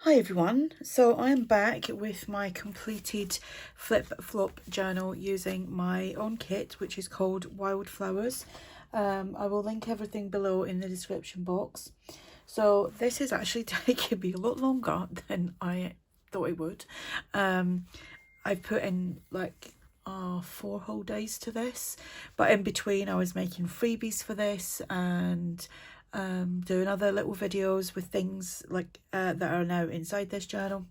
Hi everyone, so I'm back with my completed flip flop journal using my own kit, which is called Wildflowers. I will link everything below in the description box. So this is actually taking me a lot longer than I thought it would. I've put in like 4 whole days to this, but in between I was making freebies for this and doing other little videos with things like that are now inside this journal.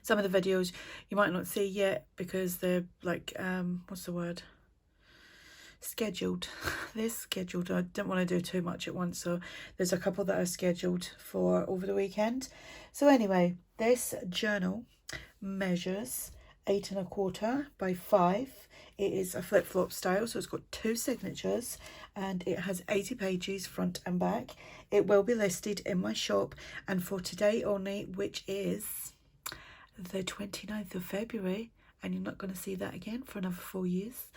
Some of the videos you might not see yet because they're like what's the word, scheduled. They're scheduled. I don't want to do too much at once, so there's a couple that are scheduled for over the weekend. So anyway, this journal measures 8 1/4 by 5. It is a flip-flop style, so it's got 2 signatures and it has 80 pages front and back. It will be listed in my shop, and for today only, which is the 29th of February, and you're not going to see that again for another 4 years,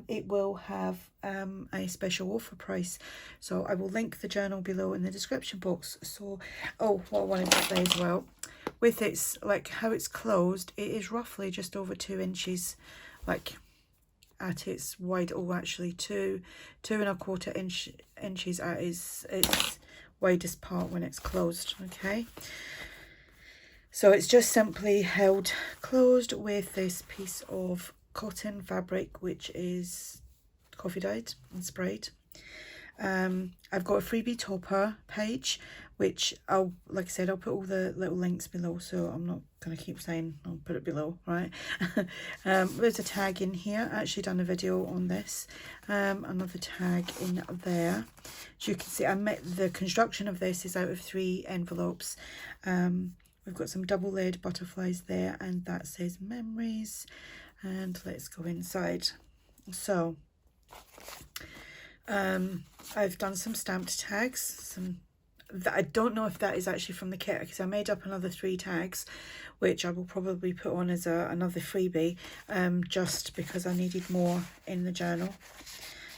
it will have a special offer price. So I will link the journal below in the description box. So what I wanted to say as well, with its like how it's closed, it is roughly just over 2 inches like at its wide, or actually 2 1/4 inches at its widest part when it's closed. Okay, so it's just simply held closed with this piece of cotton fabric, which is coffee dyed and sprayed. I've got a freebie topper page, which like I said, I'll put all the little links below, so I'm not going to keep saying I'll put it below, right? There's a tag in here. I actually done a video on this. Another tag in there. As you can see, the construction of this is out of 3 envelopes. We've got some double layered butterflies there, and that says memories. And let's go inside. So I've done some stamped tags, I don't know if that is actually from the kit, because I made up another 3 tags, which I will probably put on as another freebie, just because I needed more in the journal.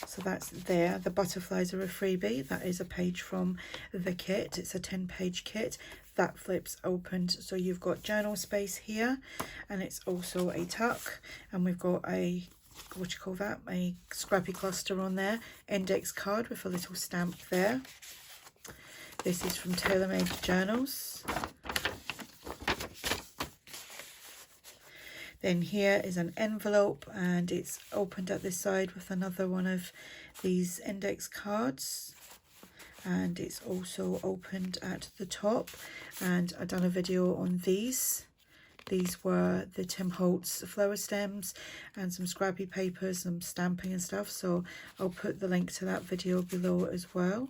So that's there. The butterflies are a freebie. That is a page from the kit. It's a 10-page kit that flips opened, so you've got journal space here, and it's also a tuck, and we've got a a scrappy cluster on there, index card with a little stamp there. This is from TaylorMadeJournals. Then here is an envelope, and it's opened at this side with another one of these index cards, and it's also opened at the top. And I've done a video on these. These were the Tim Holtz flower stems and some scrappy papers, some stamping and stuff, so I'll put the link to that video below as well.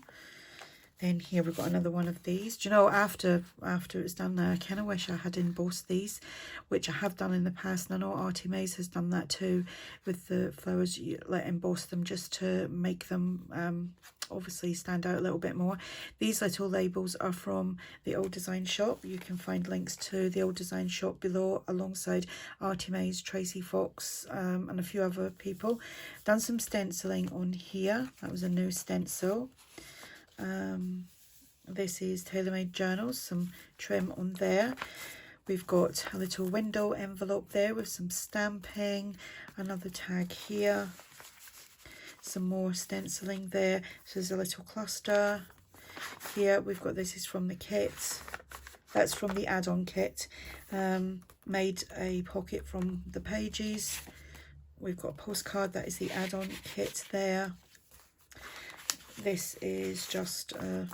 Then here we've got another one of these. Do you know, after it's done now, I kind of wish I had embossed these, which I have done in the past, and I know ARTYmaze has done that too with the flowers. You emboss them just to make them obviously stand out a little bit more. These little labels are from the Old Design Shop. You can find links to the Old Design Shop below, alongside ARTYmaze, Tracie Fox, and a few other people. Done some stenciling on here. That was a new stencil. This is TaylorMadeJournals, some trim on there. We've got a little window envelope there with some stamping, another tag here, some more stenciling there. So there's a little cluster here. We've got, this is from the kit, that's from the add-on kit. Made a pocket from the pages. We've got a postcard, that is the add-on kit there. This is just a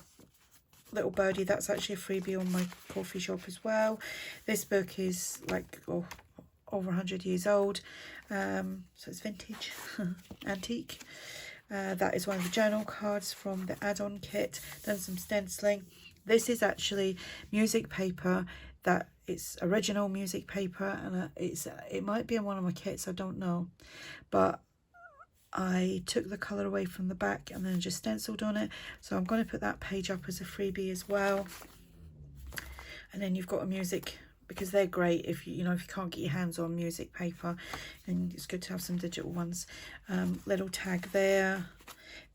little birdie. That's actually a freebie on my coffee shop as well. This book is like over 100 years old, so it's vintage, antique. That is one of the journal cards from the add-on kit. Done some stenciling. This is actually music paper. That it's original music paper, and it might be in one of my kits, I don't know, but I took the colour away from the back and then just stenciled on it, so I'm going to put that page up as a freebie as well. And then you've got a music, because they're great if you can't get your hands on music paper, and it's good to have some digital ones. Little tag there.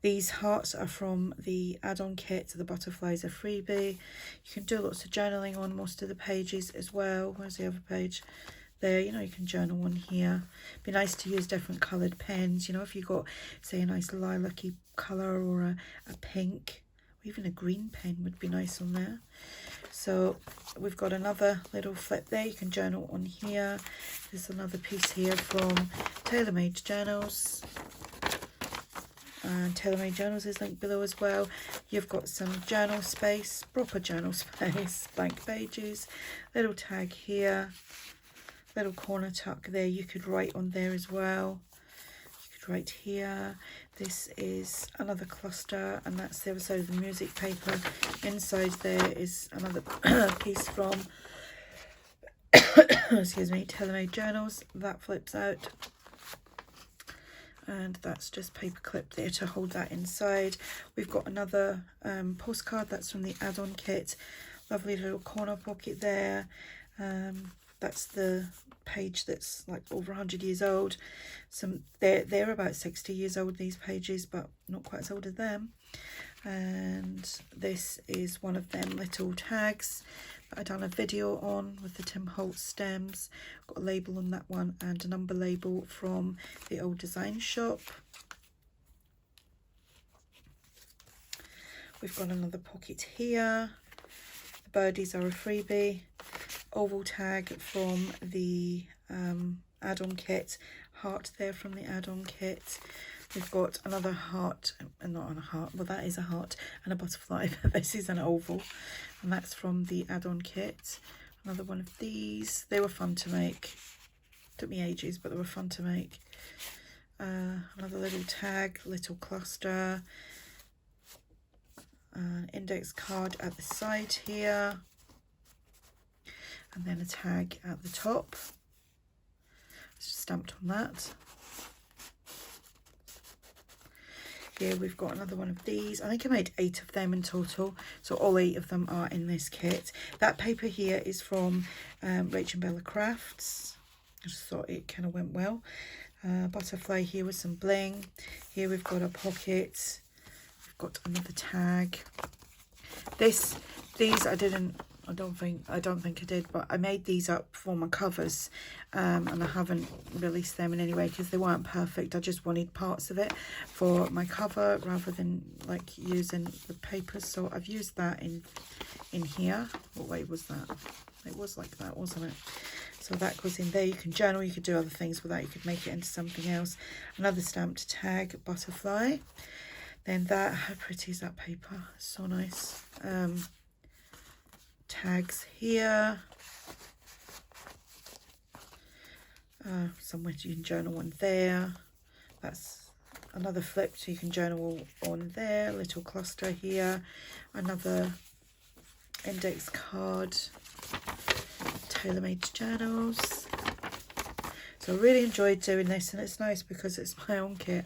These hearts are from the add-on kit. The butterflies are freebie. You can do lots of journaling on most of the pages as well. Where's the other page? There, you know, you can journal on here. Be nice to use different coloured pens. You know, if you got, say, a nice lilac-y colour or a pink, or even a green pen would be nice on there. So we've got another little flip there. You can journal on here. There's another piece here from TaylorMadeJournals. And TaylorMadeJournals is linked below as well. You've got some journal space, proper journal space, blank pages, little tag here, little corner tuck there. You could write on there as well. You could write here. This is another cluster, and that's the other side of the music paper. Inside there is another piece from excuse me, TaylorMadeJournals. That flips out. And that's just paper clip there to hold that inside. We've got another postcard that's from the add-on kit. Lovely little corner pocket there. That's the page that's like over 100 years old. They're about 60 years old, these pages, but not quite as old as them. And this is one of them little tags that I done a video on with the Tim Holtz stems. Got a label on that one and a number label from the old design shop. We've got another pocket here. The birdies are a freebie. Oval tag from the add-on kit. Heart there from the add-on kit. We've got another heart, not on a heart, well that is a heart, and a butterfly. This is an oval, and that's from the add-on kit. Another one of these. They were fun to make. Took me ages, but they were fun to make. Another little tag, little cluster. Index card at the side here. And then a tag at the top. It's just stamped on that. Here we've got another one of these. I think I made 8 of them in total, so all 8 of them are in this kit. That paper here is from Rach and Bella Crafts. I just thought it kind of went well. Butterfly here with some bling. Here we've got a pocket. We've got another tag. These I don't think I did, but I made these up for my covers, and I haven't released them in any way because they weren't perfect. I just wanted parts of it for my cover rather than like using the paper, so I've used that in here. What way was that? It was like that, wasn't it? So that goes in there. You can journal, you could do other things with that, you could make it into something else. Another stamped tag, butterfly. Then that, how pretty is that paper? So nice. Tags here. Somewhere you can journal on there. That's another flip, so you can journal on there. Little cluster here. Another index card. TaylorMadeJournals. So I really enjoyed doing this, and it's nice because it's my own kit.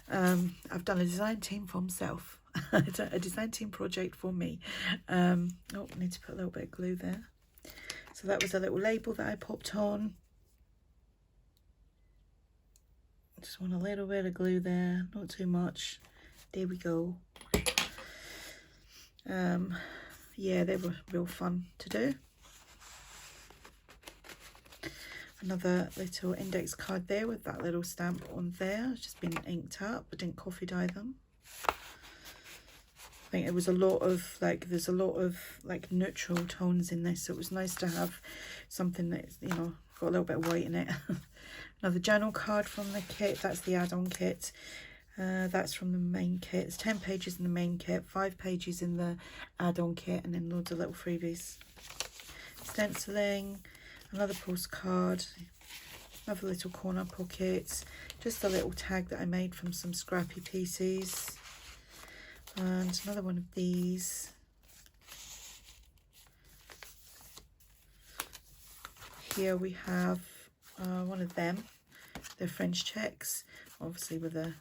I've done a design team for myself. A design team project for me. Oh, I need to put a little bit of glue there. So that was a little label that I popped on. Just want a little bit of glue there, not too much. There we go. Yeah, they were real fun to do. Another little index card there with that little stamp on there. It's just been inked up. I didn't coffee dye them. I think it was a lot of like, there's a lot of like neutral tones in this, so it was nice to have something that's, you know, got a little bit of white in it. Another journal card from the kit. That's the add-on kit. That's from the main kit. It's 10 pages in the main kit, 5 pages in the add-on kit, and then loads of little freebies. Stenciling. Another postcard, another little corner pocket, just a little tag that I made from some scrappy pieces, and another one of these. Here we have one of them, they're French checks, obviously with the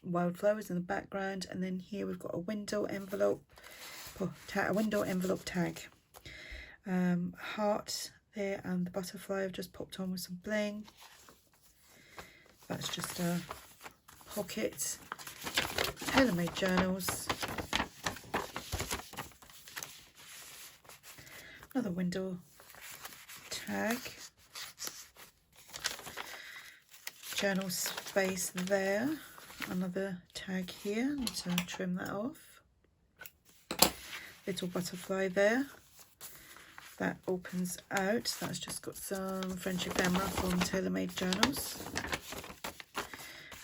wildflowers in the background, and then here we've got a window envelope, a window envelope tag, heart there, and the butterfly I've just popped on with some bling. That's just a pocket. TaylorMadeJournals. Another window tag. Journal space there. Another tag here. Need to trim that off. Little butterfly there. That opens out. That's just got some French ephemera from TaylorMadeJournals.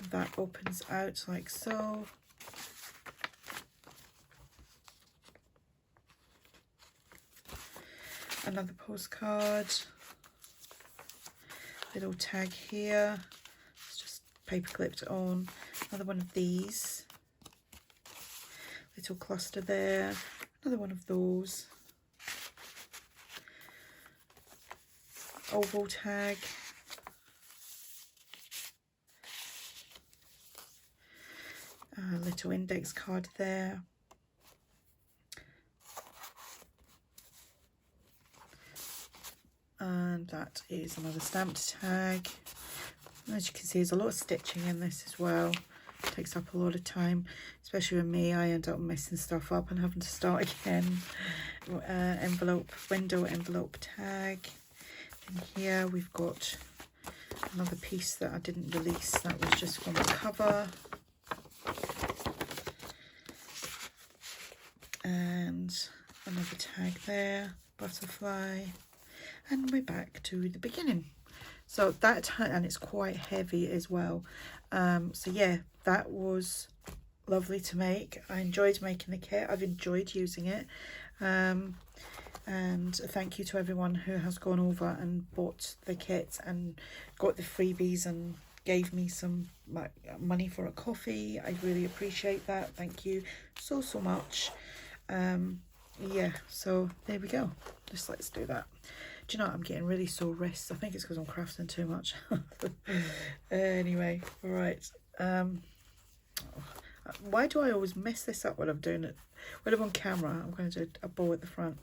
That opens out like so. Another postcard. Little tag here. It's just paper clipped on. Another one of these. Little cluster there. Another one of those. Oval tag. A little index card there. And that is another stamped tag. As you can see, there's a lot of stitching in this as well. It takes up a lot of time, especially with me. I end up messing stuff up and having to start again. Envelope, window envelope tag. And here we've got another piece that I didn't release. That was just from the cover. And another tag there, butterfly. And we're back to the beginning. So that, and it's quite heavy as well. So yeah, that was lovely to make. I enjoyed making the kit. I've enjoyed using it. And thank you to everyone who has gone over and bought the kit and got the freebies and gave me some money for a coffee. I really appreciate that. Thank you so much. Yeah, so there we go. Just let's do that. Do you know what? I'm getting really sore wrists. I think it's because I'm crafting too much. Anyway, right. Why do I always mess this up when I'm doing it? When I'm on camera, I'm going to do a bow at the front.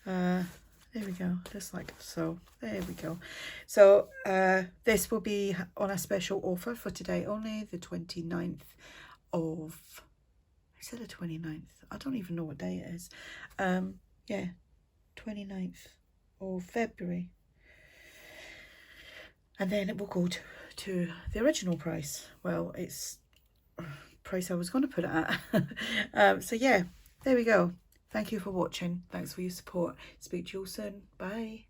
There we go, just like so. There we go. So this will be on a special offer for today only, the 29th of... Is it the 29th? I don't even know what day it is. Yeah, 29th of February. And then it will go to the original price. Well, it's price I was going to put it at. So yeah, there we go. Thank you for watching. Thanks for your support. Speak to you all soon. Bye.